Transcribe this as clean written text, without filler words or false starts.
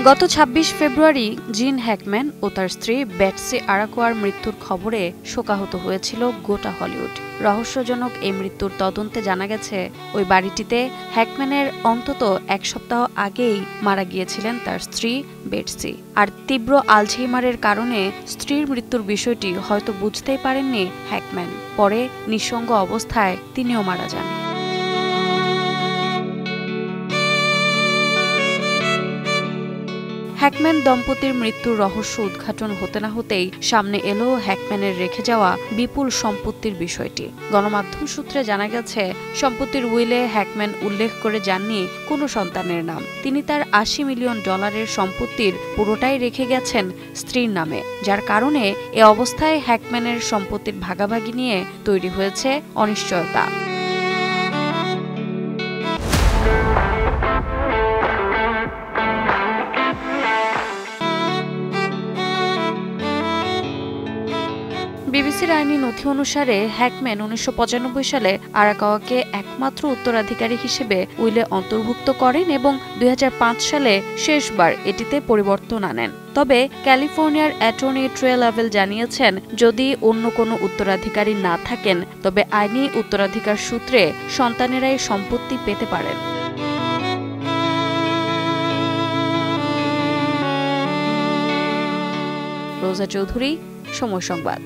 গত ২৬ ফেব্রুয়ারি জিন হ্যাকম্যান ও তার স্ত্রী বেটসি আরাকোয়ার মৃত্যুর খবরে শোকাহত হয়েছিল গোটা হলিউড। রহস্যজনক এই মৃত্যুর তদন্তে জানা গেছে, ওই বাড়িটিতে হ্যাকম্যানের অন্তত এক সপ্তাহ আগেই মারা গিয়েছিলেন তার স্ত্রী বেটসি। আর তীব্র আলঝেইমারের কারণে স্ত্রীর মৃত্যুর বিষয়টি হয়তো বুঝতেই পারেননি হ্যাকম্যান। পরে নিঃসঙ্গ অবস্থায় তিনিও মারা যান। হ্যাকম্যান দম্পতির মৃত্যুর রহস্য উদ্ঘাটন হতে না হতেই সামনে এলো হ্যাকম্যানের রেখে যাওয়া বিপুল সম্পত্তির বিষয়টি। গণমাধ্যম সূত্রে জানা গেছে, সম্পত্তির উইলে হ্যাকম্যান উল্লেখ করে যাননি কোনো সন্তানের নাম। তিনি তার $৮০ মিলিয়ন সম্পত্তির পুরোটাই রেখে গেছেন স্ত্রীর নামে, যার কারণে এ অবস্থায় হ্যাকম্যানের সম্পত্তির ভাগাভাগি নিয়ে তৈরি হয়েছে অনিশ্চয়তা। বিবিসির আইনি নথি অনুসারে হ্যাকম্যান ১৯৯৫ সালে আরাকাওয়াকে একমাত্র উত্তরাধিকারী হিসেবে উইলে অন্তর্ভুক্ত করেন এবং ২০০৫ সালে শেষবার এটিতে পরিবর্তন আনেন। তবে ক্যালিফোর্নিয়ার অ্যাটর্নি ট্রে লাভেল জানিয়েছেন, যদি অন্য কোনো উত্তরাধিকারী না থাকেন তবে আইনি উত্তরাধিকার সূত্রে সন্তানেরাই সম্পত্তি পেতে পারেন। রোজা চৌধুরী, সময় সংবাদ।